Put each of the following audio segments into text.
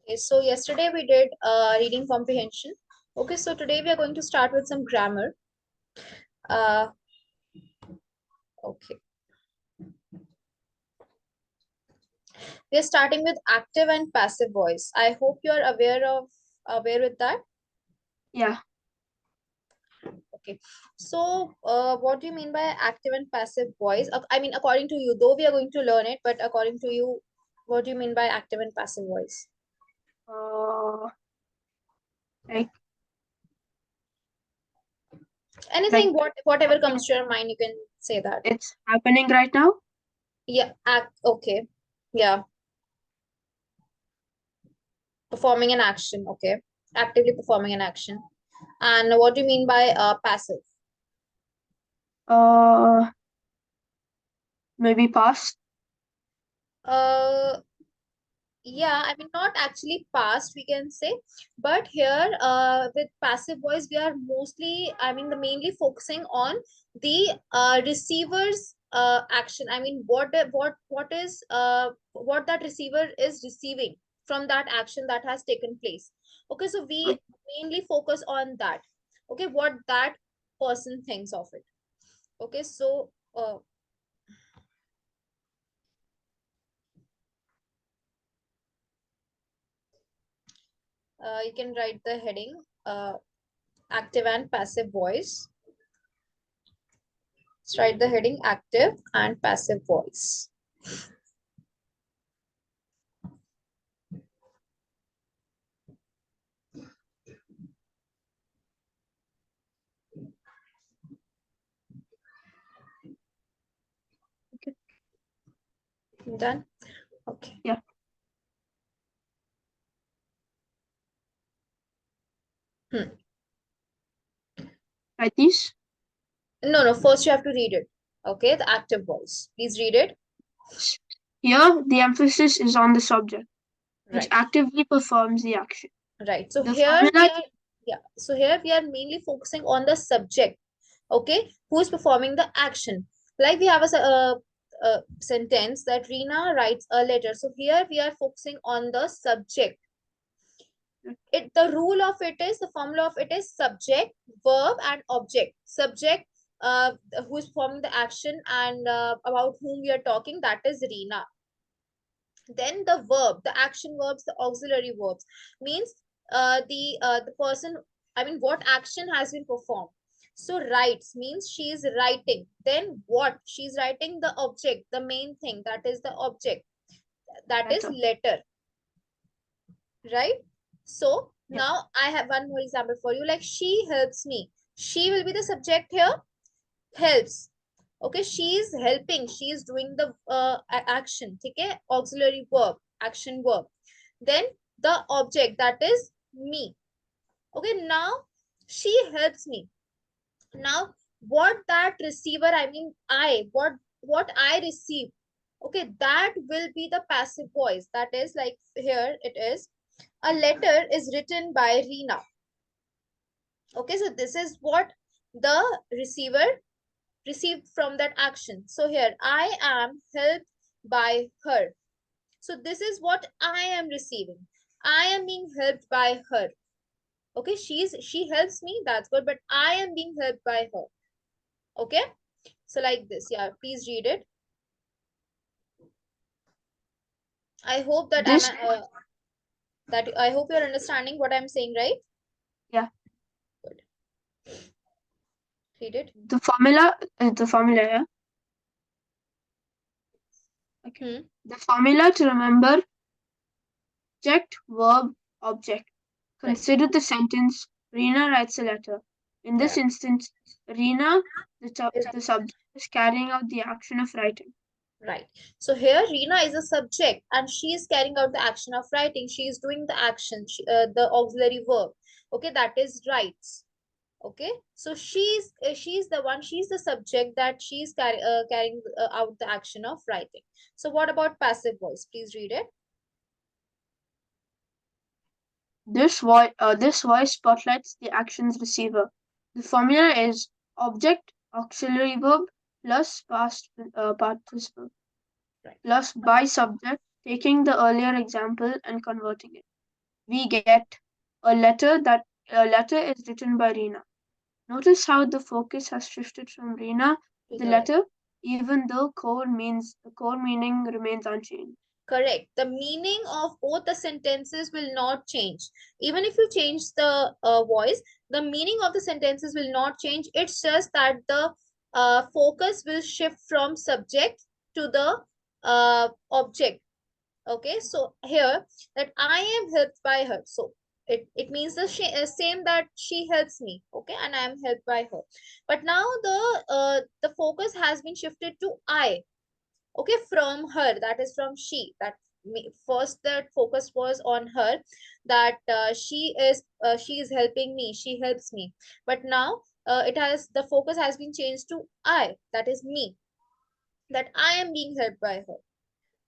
Okay, so yesterday we did reading comprehension. Okay, so today we are going to start with some grammar. Uh, okay, we are starting with active and passive voice. I hope you are aware with that. Yeah. Okay, so what do you mean by active and passive voice? I mean, according to you, though we are going to learn it, but according to you, what do you mean by active and passive voice? Like Anything, whatever something comes to your mind, you can say that. it's happening right now. Yeah, okay, yeah. Performing an action, okay. Actively performing an action. And what do you mean by passive? Uh, Maybe past. Uh, yeah, I mean, not actually past, we can say, but here with passive voice, we are mostly, I mean, the mainly focusing on the receiver's action. I mean, what that receiver is receiving from that action that has taken place. Okay, so we mainly focus on that. Okay, what that person thinks of it. Okay, so you can write the heading active and passive voice. Let's write the heading active and passive voice. Okay. Done? Okay. Yeah. Like this. No, first you have to read it. Okay, the active voice. Please read it. Here, the emphasis is on the subject, which Right, actively performs the action. right. So The here we formula, are, yeah. So here we are mainly focusing on the subject. Okay, who is performing the action? Like we have a sentence that Reena writes a letter. So here we are focusing on the subject. The rule of it is, the formula of it is subject, verb, and object. Subject, who is performing the action and about whom we are talking, that is Reena. Then the verb, the action verbs, the auxiliary verbs means the person, I mean, what action has been performed. So writes means she is writing. Then what? She is writing the object, the main thing, that is the object, that is letter. letter, right? So Yeah. now I have one more example for you. Like she helps me. She will be the subject here. Helps. Okay, she is helping. She is doing the action. Okay, auxiliary verb, action verb. Then the object, that is me. Okay, now she helps me. Now what that receiver, I mean what I receive. Okay, that will be the passive voice. That is like here it is. A letter is written by Reena. Okay, so this is what the receiver received from that action. So here, I am helped by her. So this is what I am receiving. I am being helped by her. Okay, she helps me, that's good, but I am being helped by her. Okay, so like this, yeah, please read it. I hope that This. I hope you're understanding what I'm saying, right? Yeah. Good. Read it. The formula. The formula. Yeah. Okay. Hmm. The formula to remember: subject, verb, object. Right. Consider the sentence: Reena writes a letter. In this Yeah. instance, Reena, Is the subject, is carrying out the action of writing. right. So here Reena is a subject and she is carrying out the action of writing. She is doing the action, the auxiliary verb. Okay, that is writes. Okay, so she's the one, she's the subject that she's carrying out the action of writing. So what about passive voice? Please read it. This voice spotlights the action's receiver. The formula is object, auxiliary verb, plus past participle, Right. plus by subject, taking the earlier example and converting it. we get a letter is written by Reena. Notice how the focus has shifted from Reena to To the the letter, even though the core meaning remains unchanged. correct. The meaning of both the sentences will not change. Even if you change the voice, the meaning of the sentences will not change. It's just that the focus will shift from subject to the object. Okay, so here that I am helped by her. So it means the same that she helps me. Okay, and I am helped by her. But now the focus has been shifted to I. Okay, from her, that is from she, that first that focus was on her, that she is helping me, she helps me. But now it has the focus has been changed to I, that is me, that I am being helped by her.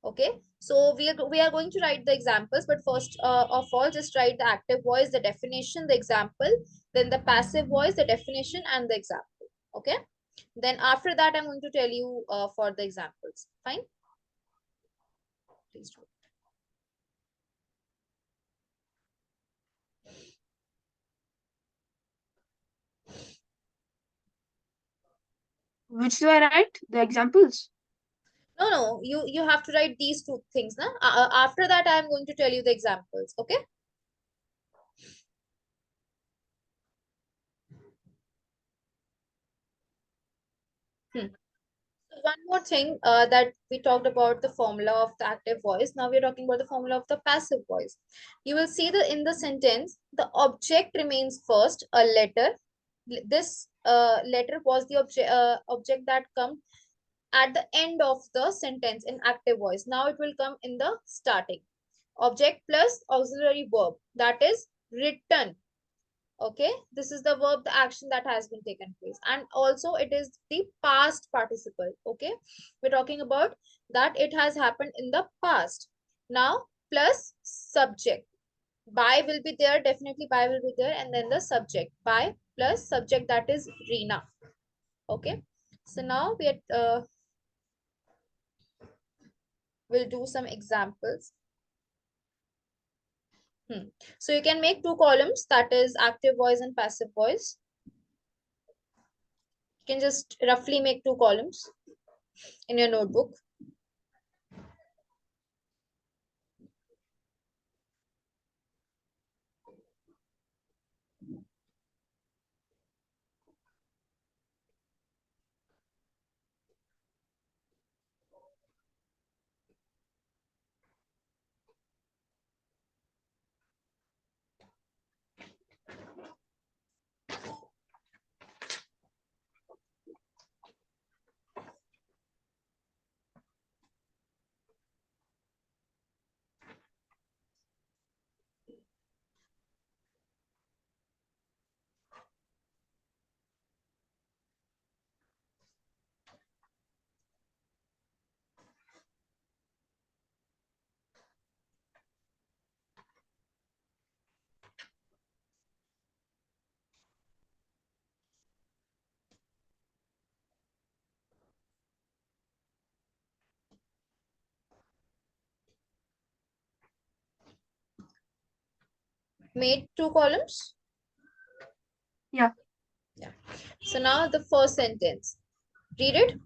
Okay, so we are going to write the examples, but first of all, just write the active voice, the definition, the example, then the passive voice, the definition, and the example. Okay, then after that I'm going to tell you for the examples. Fine, please do. Which do I write? The examples. No, you have to write these two things, na? After that, I am going to tell you the examples. Okay. Hmm. So one more thing that we talked about the formula of the active voice. Now we're talking about the formula of the passive voice. You will see that in the sentence, the object remains first, a letter. This letter was the object that come at the end of the sentence in active voice. Now it will come in the starting. Object plus auxiliary verb, that is written. Okay, this is the verb, the action that has been taken place, and also it is the past participle. Okay, we're talking about that it has happened in the past. Now plus subject, by will be there, definitely by will be there, and then the subject, by plus subject, that is Reena. Okay, so now we'll do some examples. So you can make two columns, that is active voice and passive voice. You can just roughly make two columns in your notebook. Made two columns. Yeah. Yeah. So now the first sentence. Read it.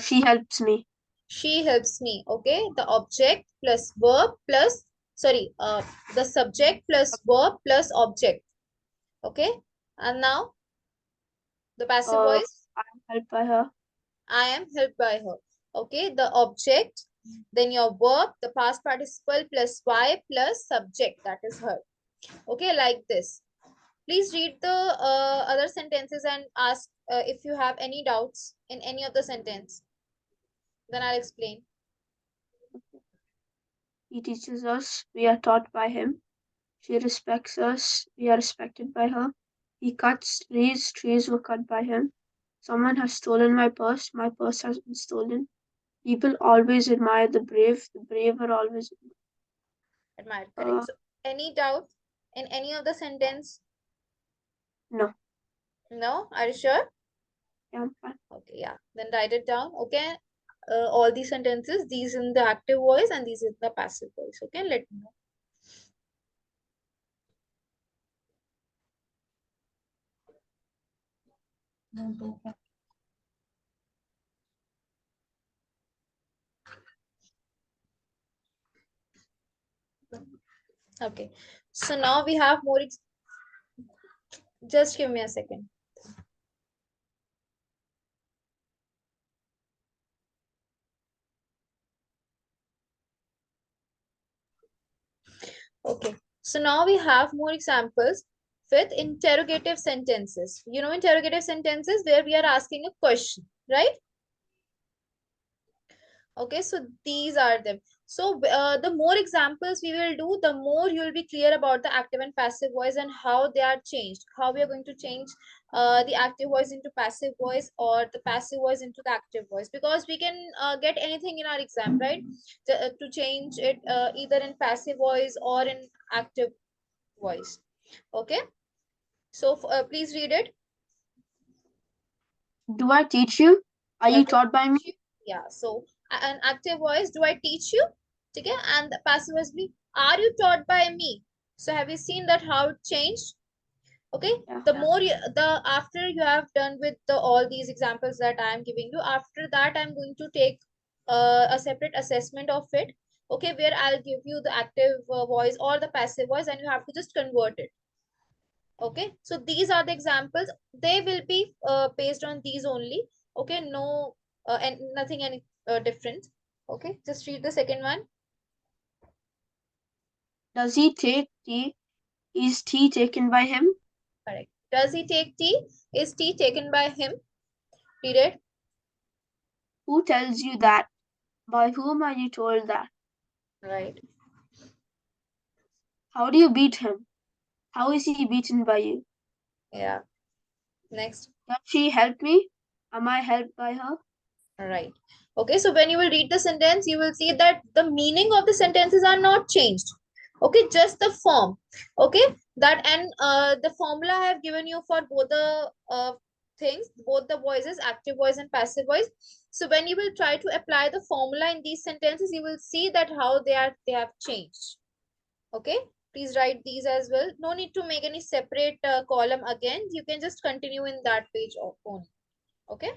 She helps me. She helps me. Okay. The object plus verb plus, sorry, the subject plus verb plus object. Okay. And now the passive Uh, voice. I'm helped by her. I am helped by her. Okay. The object, then your verb, the past participle plus y plus subject, that is her. Okay. Like this. Please read the other sentences and ask if you have any doubts in any of the sentence. Then I'll explain. He teaches us, we are taught by him. She respects us, we are respected by her. He cuts trees, trees were cut by him. Someone has stolen my purse has been stolen. People always admire the brave are always. Admired, correct. Uh, So, any doubt in any of the sentence? no, No? Are you sure? yeah, I'm fine. Okay, yeah. Then write it down. Okay. All these sentences, these in the active voice and these in the passive voice. Okay, let me know. Okay. So now we have more. Just give me a second. Okay. So now we have more examples with interrogative sentences. You know, interrogative sentences where we are asking a question, right? Okay, so these are them. So the more examples we will do, the more you will be clear about the active and passive voice and how they are changed, how we are going to change the active voice into passive voice or the passive voice into the active voice, because we can get anything in our exam, right? To change it either in passive voice or in active voice. Okay, so please read it. Do I teach you? Are Yeah, you do I taught by me? teach you? Yeah, so an active voice, do I teach you? Okay, and the passive voice be, are you taught by me? So have you seen that how it changed? Okay, Yeah. the more you, the after you have done with the all these examples that I am giving you, after that I'm going to take a separate assessment of it. Okay, where I'll give you the active voice or the passive voice, and you have to just convert it. Okay, so these are the examples. They will be based on these only. Okay, no and nothing any different. Okay, just read the second one. Does he take tea? Is tea taken by him? Correct. Does he take tea? Is tea taken by him? Read it. Who tells you that? By whom are you told that? Right. How do you beat him? How is he beaten by you? Yeah. Next. Does she help me? Am I helped by her? Right. Okay, so when you will read the sentence, you will see that the meaning of the sentences are not changed. Okay, just the form. Okay, that and the formula I have given you for both the things, both the voices, active voice and passive voice. So when you will try to apply the formula in these sentences, you will see that how they have changed. Okay, please write these as well. No need to make any separate column again. You can just continue in that page only. Okay.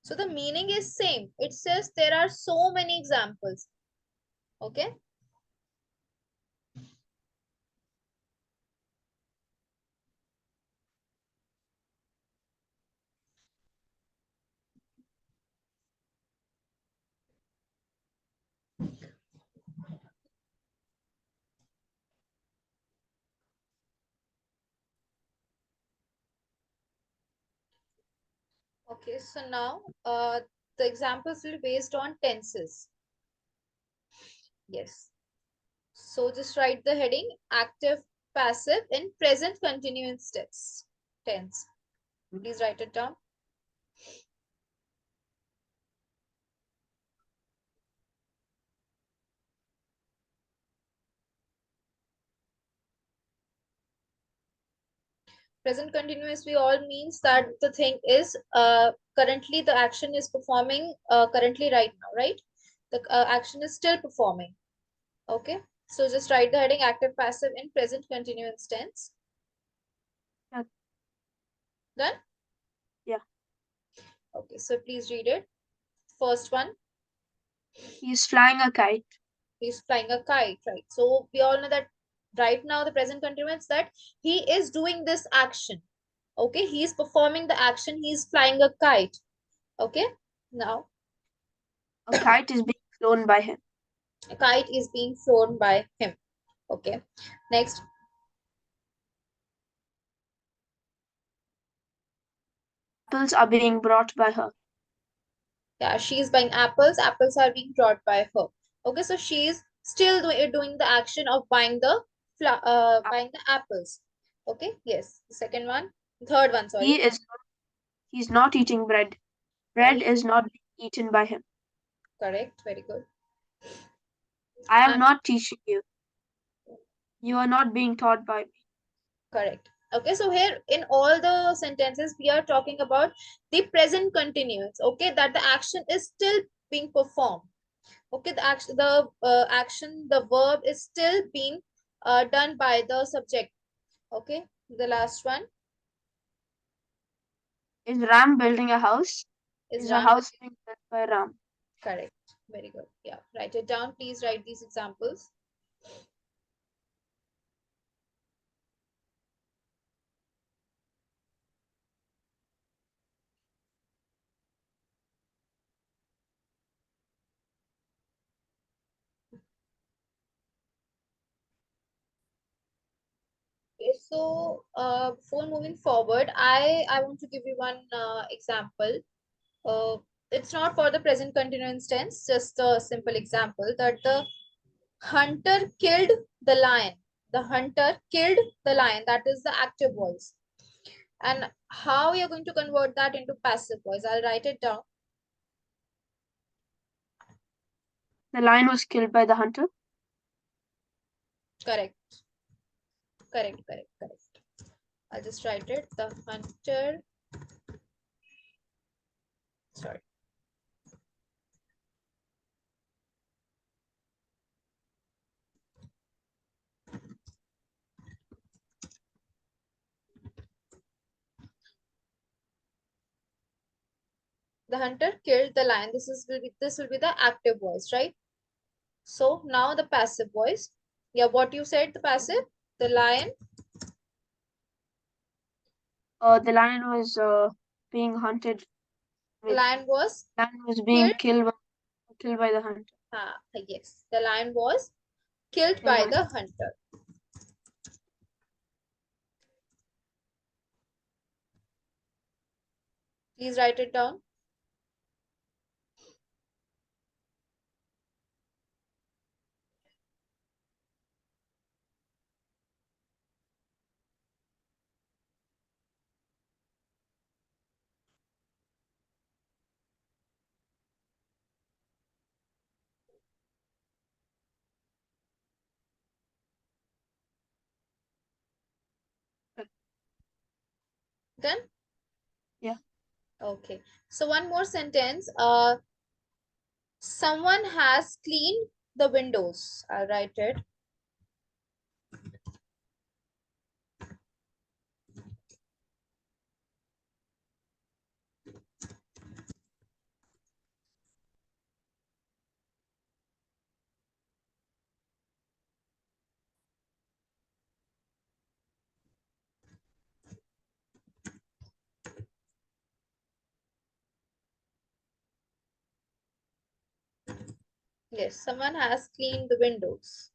So the meaning is same. It says there are so many examples. Okay. Okay. So now the examples will be based on tenses. Yes. So just write the heading active, passive in present continuous tense. Please write it down. Present continuous we all means that the thing is currently the action is performing currently right now, right? The action is still performing. Okay. So just write the heading active, passive in present continuous tense. Yeah. Done? Yeah. Okay, so please read it. First one, He is flying a kite. he's flying a kite, right? So we all know that right now the present continuous that he is doing this action. Okay, he is performing the action. He is flying a kite. Okay, now A kite is being flown by him. a kite is being flown by him. Okay, next. Apples are being brought by her. Yeah, she's buying apples. Apples are being brought by her. Okay, so she's still doing the action of buying the buying the apples. Okay, yes. The second one, third one, sorry. He is he's not eating bread. Yeah, Bread is not being eaten by him. correct. Very good. I am And not teaching you. You are not being taught by me. correct. Okay, so here in all the sentences, we are talking about the present continuous. Okay, that the action is still being performed. Okay, the verb is still being done by the subject. Okay, the last one Is Ram building a house? is Is a Ram. house being built by Ram? Correct. Very good. Yeah, write it down. Please write these examples. Okay, so before moving forward, I want to give you one example. Uh, it's not for the present continuous tense, just a simple example that the hunter killed the lion. The hunter killed the lion. That is the active voice. And how you're going to convert that into passive voice? I'll write it down. The lion was killed by the hunter. Correct, correct. I'll just write it. The hunter, sorry, the hunter killed the lion. This will be the active voice, right? So now the passive voice. Yeah, what you said, the passive, the lion, The lion was being hunted with. lion was Lion was being killed. killed by the hunter. Yes, the lion was killed Killed by by. the hunter. Please write it down. Then, Yeah. okay. So one more sentence. Someone has cleaned the windows. I'll write it. Yes, someone has cleaned the windows.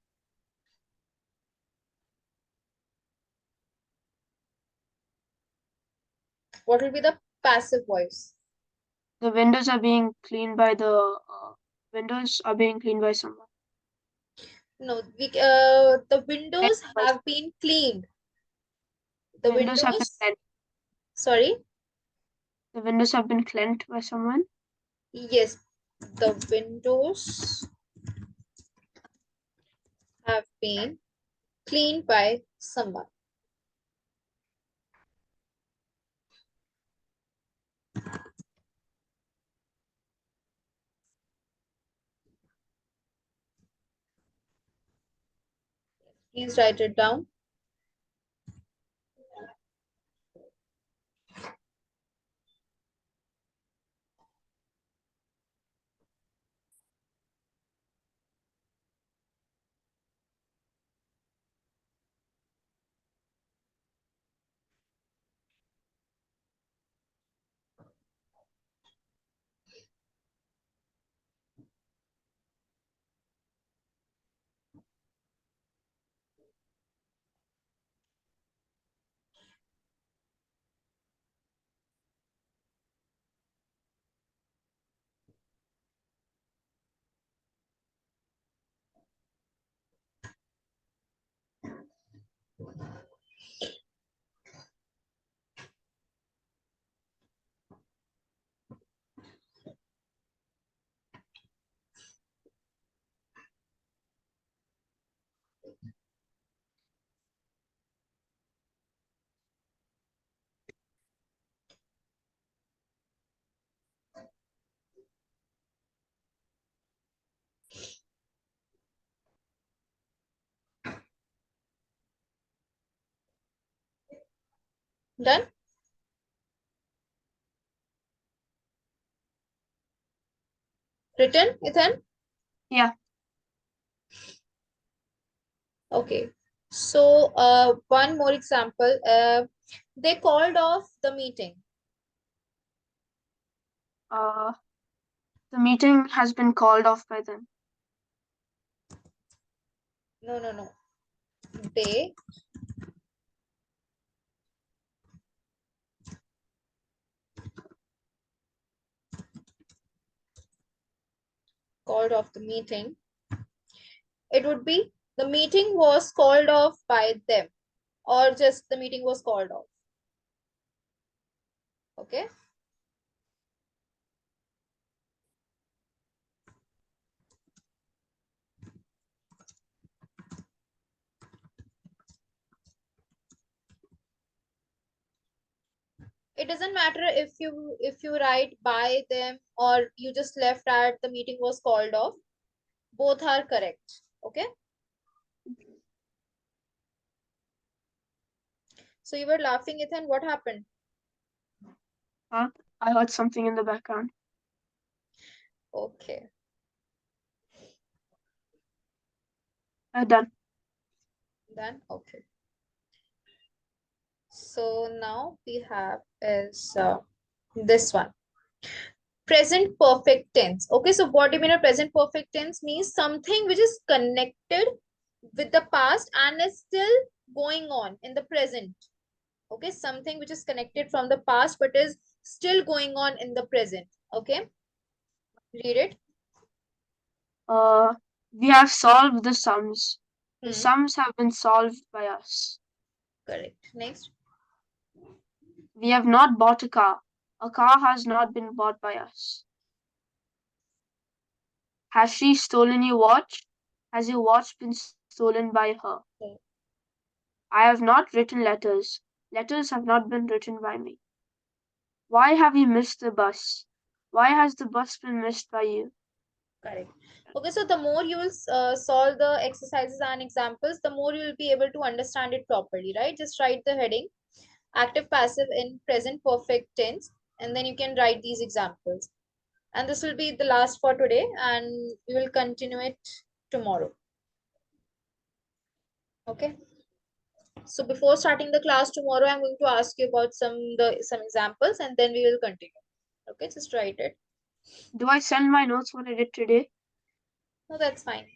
What will be the passive voice? The windows are being cleaned by the windows are being cleaned by someone. No, the Cleaned windows by have someone. been cleaned. The Windows have been windows, cleaned. sorry. The windows have been cleaned by someone. Yes, the windows have been cleaned by someone. Please write it down. Done? Written, Ethan? Yeah. Okay. So, one more example. They called off the meeting. Uh, the meeting has been called off by them. No, no, no. They called off the meeting. It would be the meeting was called off by them, or just the meeting was called off. Okay. It doesn't matter if you write by them or you just left at the meeting was called off. Both are correct. Okay. So you were laughing, Ethan. What happened? Huh? I heard something in the background. Okay. Done. Then okay. So now we have is this one. Present perfect tense. Okay, so what do you mean a present perfect tense? Means something which is connected with the past and is still going on in the present. Okay, something which is connected from the past but is still going on in the present. Okay, read it. Uh, we have solved the sums. The Hmm. sums have been solved by us. Correct. Next. We have not bought a car. A car has not been bought by us. Has she stolen your watch? Has your watch been stolen by her? Okay. I have not written letters. Letters have not been written by me. Why have you missed the bus? Why has the bus been missed by you? Correct. Okay, so the more you will solve the exercises and examples, the more you will be able to understand it properly, right? Just write the heading active passive in present perfect tense, and then you can write these examples. And this will be the last for today, and we will continue it tomorrow. Okay. So before starting the class tomorrow, I'm going to ask you about some examples, and then we will continue. Okay, just write it. Do I send my notes what I did today? No, that's fine.